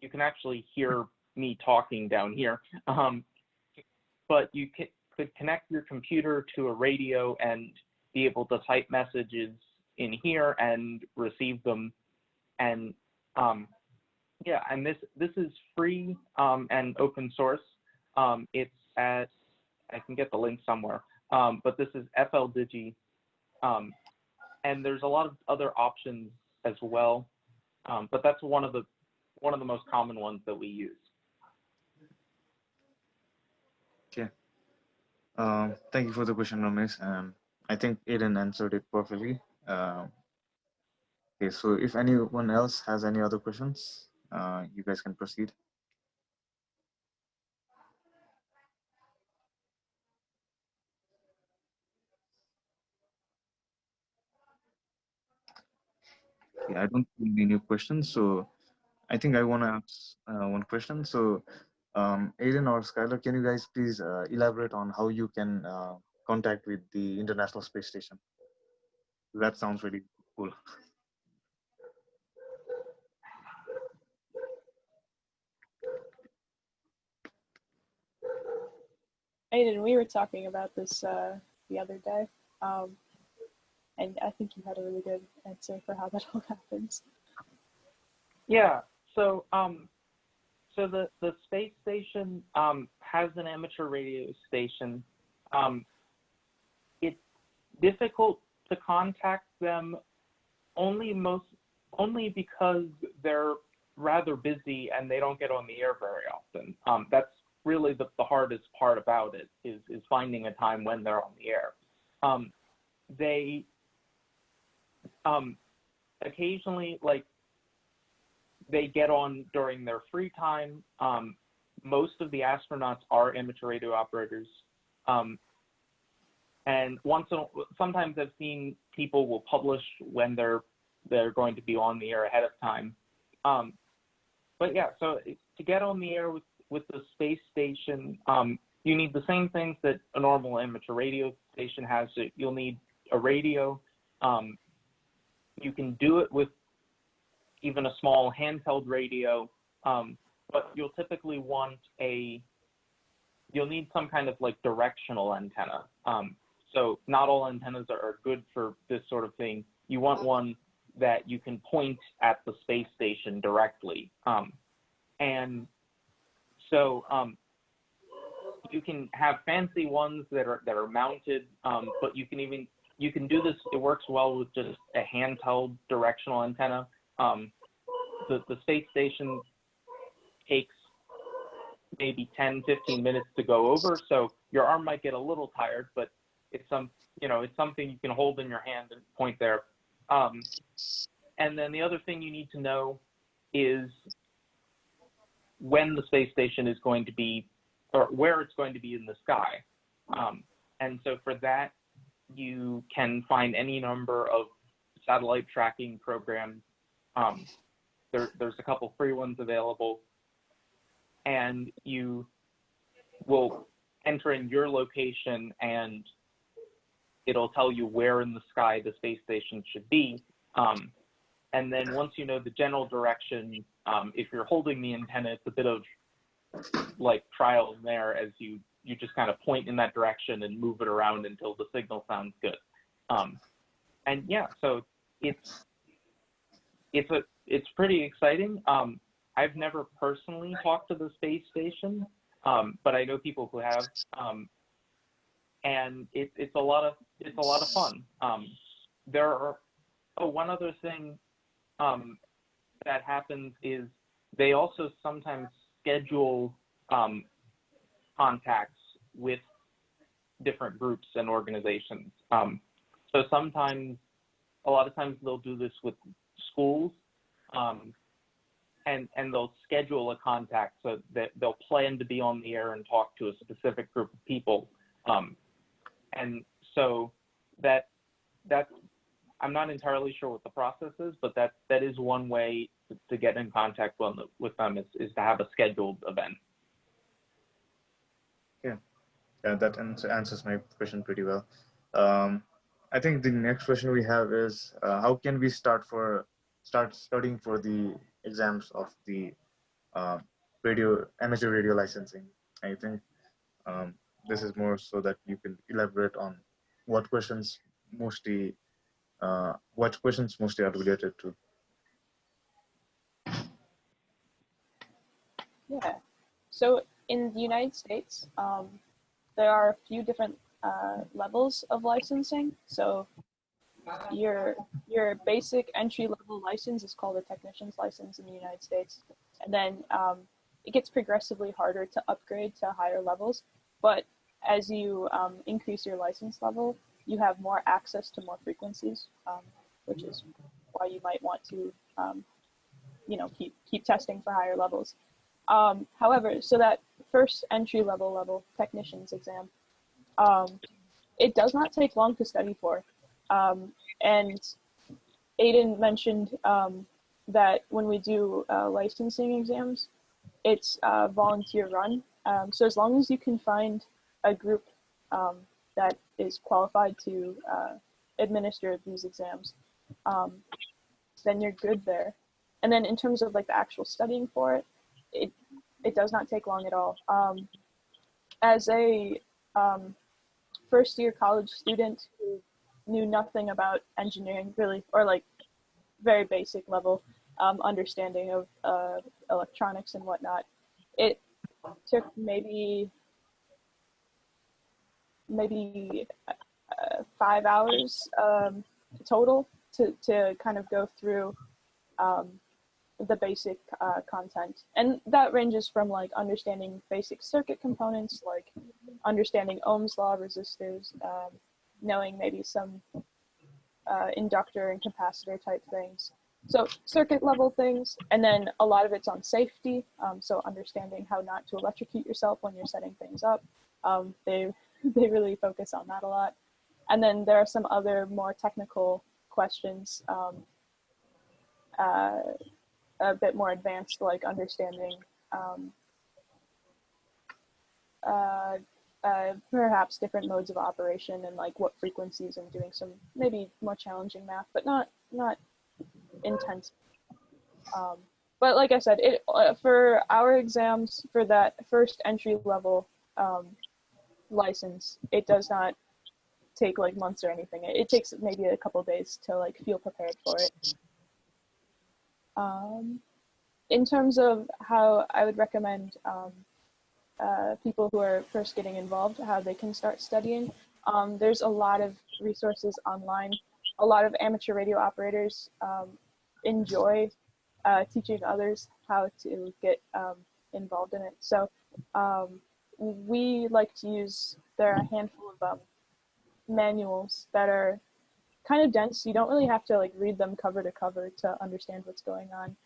you can actually hear me talking down here. But you could connect your computer to a radio and be able to type messages in here and receive them. And yeah, and this is free and open source. It's at, I can get the link somewhere, but this is FLDigi, and there's a lot of other options as well, but that's one of the most common ones that we use. Okay. Thank you for the question, Ramesh. I think Aiden answered it perfectly. Okay, so if anyone else has any other questions, you guys can proceed. Okay, I don't see any new questions, so I think I want to ask one question. So, Aiden or Skylar, can you guys please elaborate on how you can contact with the International Space Station? That sounds really cool. Aiden, we were talking about this the other day, and I think you had a really good answer for how that all happens. Yeah. So so the space station has an amateur radio station. It's difficult to contact them only because they're rather busy and they don't get on the air very often. That's really the hardest part about it is finding a time when they're on the air. They occasionally, like, they get on during their free time. Most of the astronauts are amateur radio operators. And sometimes I've seen people will publish when they're going to be on the air ahead of time. But yeah, so to get on the air with the space station, you need the same things that a normal amateur radio station has. So you'll need a radio. You can do it with even a small handheld radio, but you'll typically you'll need some kind of like directional antenna. So not all antennas are good for this sort of thing. You want one that you can point at the space station directly. And so you can have fancy ones that are mounted, but you can do this. It works well with just a handheld directional antenna. The space station takes maybe 10, 15 minutes to go over, so your arm might get a little tired, but it's something you can hold in your hand and point there. And then the other thing you need to know is when the space station is going to be, or where it's going to be in the sky. And so for that, you can find any number of satellite tracking programs. There's a couple free ones available, and you will enter in your location and it'll tell you where in the sky the space station should be. And then once you know the general direction, if you're holding the antenna, it's a bit of like trial and error as you just kind of point in that direction and move it around until the signal sounds good. And yeah, so it's pretty exciting. I've never personally talked to the space station, but I know people who have, and it's a lot of fun. One other thing that happens is they also sometimes schedule contacts with different groups and organizations. So a lot of times they'll do this with schools, and they'll schedule a contact so that they'll plan to be on the air and talk to a specific group of people. And so I'm not entirely sure what the process is, but that is one way to get in contact with them is to have a scheduled event. Yeah, yeah, that answers my question pretty well. Um, I think the next question we have is how can we start studying for the exams of the uh, amateur radio licensing? I think um, this is more so that you can elaborate on what questions mostly are related to. Yeah. So in the United States, there are a few different levels of licensing. So your basic entry level license is called a technician's license in the United States, and then it gets progressively harder to upgrade to higher levels. But as you increase your license level, you have more access to more frequencies, which is why you might want to keep testing for higher levels. However, so that first entry level technician's exam, it does not take long to study for. And Aiden mentioned that when we do licensing exams, it's volunteer run. So as long as you can find a group that is qualified to administer these exams, then you're good there. And then in terms of like the actual studying for it, it does not take long at all. As a first year college student who knew nothing about engineering really, or like very basic level understanding of electronics and whatnot, it took maybe 5 hours total to kind of go through the basic content. And that ranges from like understanding basic circuit components, like understanding Ohm's law, resistors, knowing maybe some inductor and capacitor type things. So circuit level things, and then a lot of it's on safety. So understanding how not to electrocute yourself when you're setting things up. They really focus on that a lot. And then there are some other more technical questions, a bit more advanced, like understanding perhaps different modes of operation and like what frequencies, and doing some maybe more challenging math, but not intense. But like I said, for our exams for that first entry level license, it does not take like months or anything. It takes maybe a couple days to like feel prepared for it. In terms of how I would recommend people who are first getting involved, how they can start studying, there's a lot of resources online. A lot of amateur radio operators enjoy teaching others how to get involved in it. So we like to use, there are a handful of manuals that are kind of dense. You don't really have to like read them cover to cover to understand what's going on.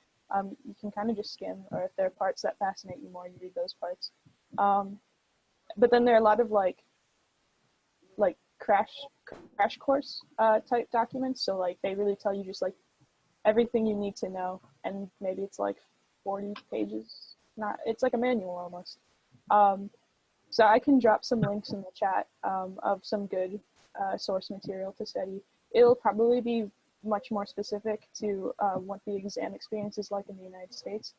You can kind of just skim, or if there are parts that fascinate you more, you read those parts. But then there are a lot of like crash course type documents. So like they really tell you just like everything you need to know, and maybe it's like 40 pages. It's like a manual almost. So I can drop some links in the chat of some good source material to study. It'll probably be much more specific to what the exam experience is like in the United States.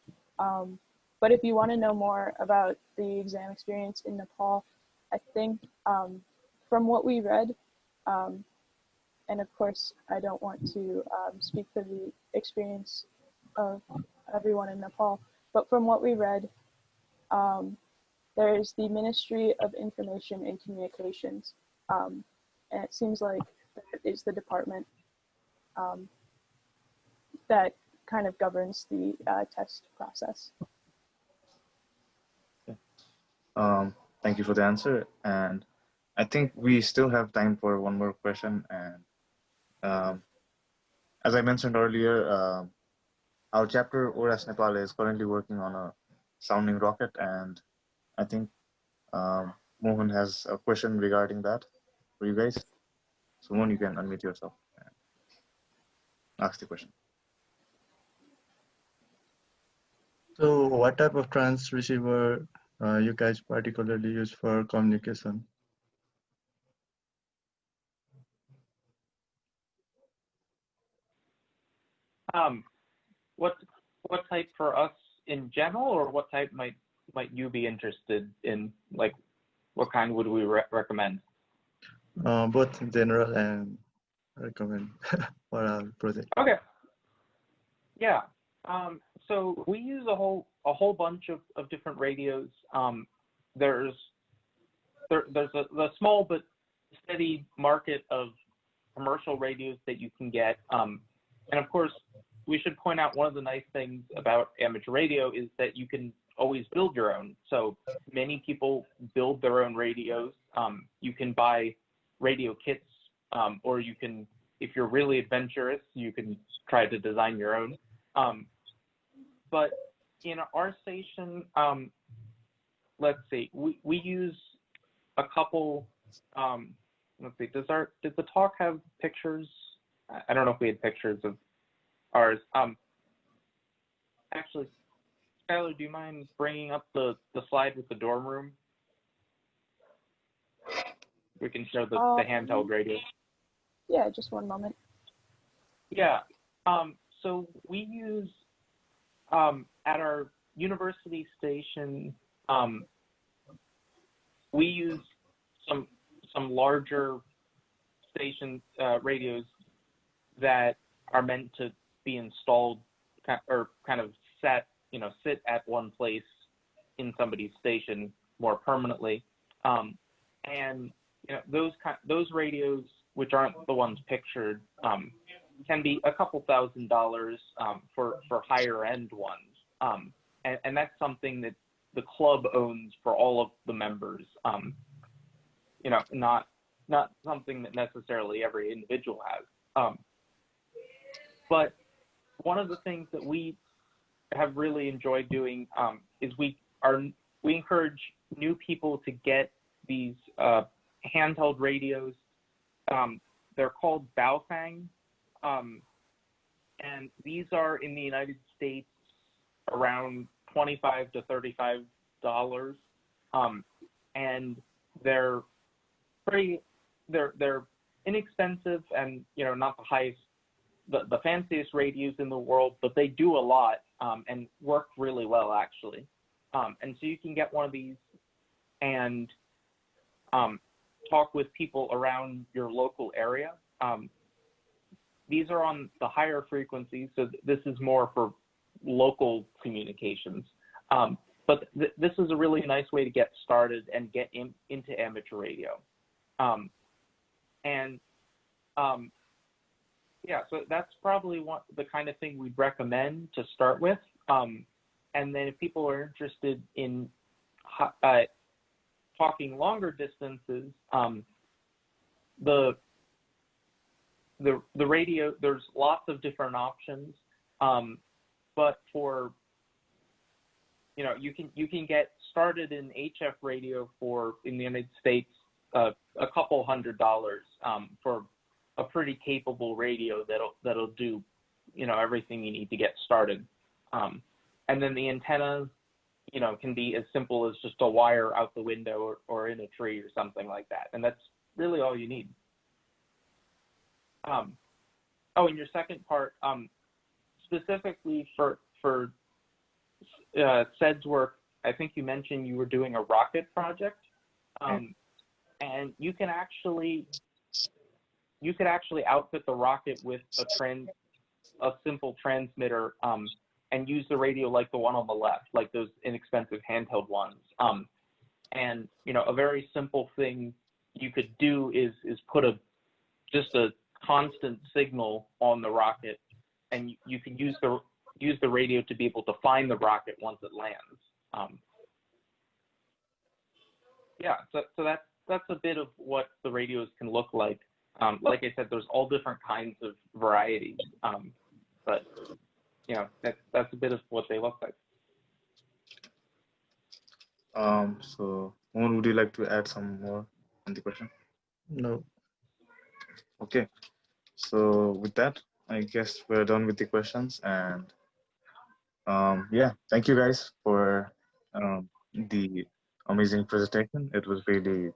But if you want to know more about the exam experience in Nepal, I think from what we read, and of course I don't want to speak for the experience of everyone in Nepal, but from what we read, there is the Ministry of Information and Communications, and it seems like that is the department that kind of governs the test process. Thank you for the answer. And I think we still have time for one more question. And as I mentioned earlier, our chapter, W8EDU, is currently working on a sounding rocket. And I think Mohan has a question regarding that for you guys. So Mohan, you can unmute yourself. ask the question. So what type of transceiver you guys particularly use for communication? What type for us in general, or what type might you be interested in? Like, what kind would we recommend? Both general and recommend for our project. Okay. Yeah. So we use a whole bunch of different radios. There's a small but steady market of commercial radios that you can get. And of course, we should point out one of the nice things about amateur radio is that you can always build your own. So many people build their own radios. You can buy radio kits, or you can, if you're really adventurous, you can try to design your own. But in our station, let's see, we use a couple, let's see, did the talk have pictures? I don't know if we had pictures of ours. Actually, Skylar, do you mind bringing up the slide with the dorm room? We can show the handheld radio. Yeah, just one moment. Yeah. So we use at our university station, we use some larger station radios that are meant to be installed or kind of sit at one place in somebody's station more permanently. And those radios, which aren't the ones pictured, can be a couple $1,000s for higher end ones. And that's something that the club owns for all of the members. Not something that necessarily every individual has. But one of the things that we have really enjoyed doing is we encourage new people to get these handheld radios. They're called Baofeng, and these are in the United States around $25 to $35, and they're inexpensive and not the highest, the fanciest radios in the world, but they do a lot and work really well actually. And so you can get one of these and talk with people around your local area. These are on the higher frequencies, so this is more for local communications. But this is a really nice way to get started and get into amateur radio. Yeah, so that's probably the kind of thing we'd recommend to start with. And then if people are interested in talking longer distances, the radio, there's lots of different options, but for you can get started in HF radio in the United States a couple $100 for a pretty capable radio that'll do everything you need to get started. And then the antennas can be as simple as just a wire out the window or in a tree or something like that, and that's really all you need. And your second part, specifically for SEDS work, I think you mentioned you were doing a rocket project, and you could actually outfit the rocket with a simple transmitter, and use the radio like the one on the left, like those inexpensive handheld ones. And a very simple thing you could do is put just a constant signal on the rocket, and you can use the radio to be able to find the rocket once it lands. Yeah, so that's a bit of what the radios can look like. Like I said, there's all different kinds of varieties, but that's a bit of what they look like. So, Mohan, would you like to add some more on the question? No. Okay. So with that, I guess we're done with the questions, and yeah, thank you guys for the amazing presentation. It was really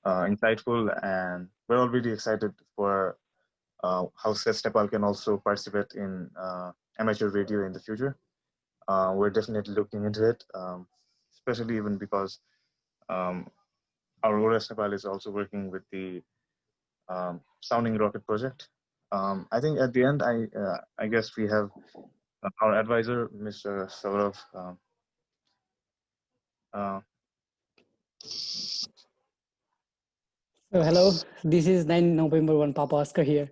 insightful, and we're all really excited for how SEDS-Nepal can also participate in amateur radio in the future. We're definitely looking into it, especially even because um, our ORS Nepal is also working with the Sounding Rocket project. I think at the end, I guess we have our advisor, Mr. Saurav. Uh, So hello, this is 9 November 1 Papa Oscar here.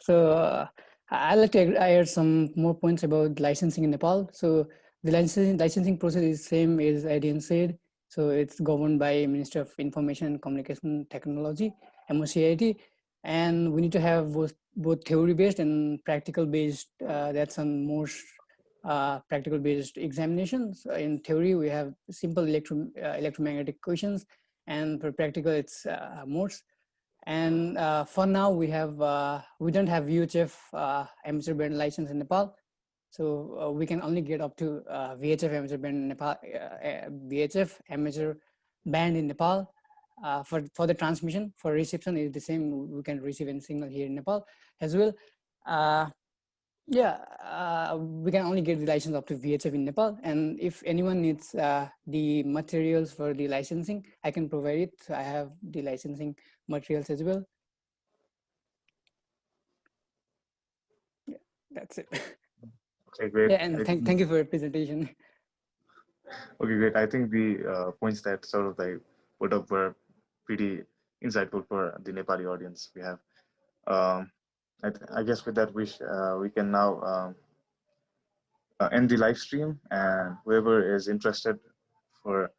So I'd like to add some more points about licensing in Nepal. So the licensing process is same as Adian said. So it's governed by Minister of Information and Communication Technology, MOCIT, and we need to have both theory-based and practical-based. That's some more practical-based examinations. In theory, we have simple electromagnetic questions, and for practical, it's MORS. And for now, we don't have VHF amateur band license in Nepal, so we can only get up to VHF amateur band in Nepal, VHF amateur band in Nepal. For the transmission, for reception is the same. We can receive any signal here in Nepal as well. We can only get the license up to VHF in Nepal. And if anyone needs the materials for the licensing, I can provide it. So I have the licensing materials as well. Yeah, that's it. okay, great. Yeah, and thank you for your presentation. Okay, great. I think the points that sort of like put up were pretty insightful for the Nepali audience we have. I guess with that, we can now end the live stream, and whoever is interested for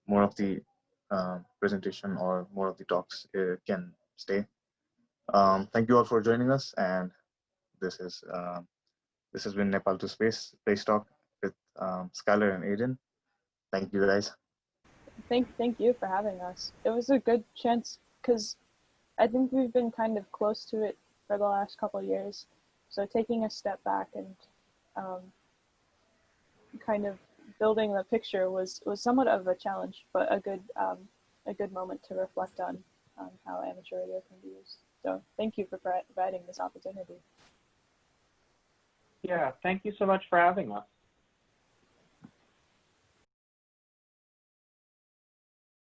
more of the presentation or more of the talks can stay. Thank you all for joining us, and this is this has been Nepal to Space Talk with Skylar and Aiden. Thank you guys. Thank you for having us. It was a good chance because I think we've been kind of close to it for the last couple of years. So taking a step back and kind of building the picture was somewhat of a challenge, but a good moment to reflect on how amateur radio can be used. So thank you for providing this opportunity. Yeah, thank you so much for having us.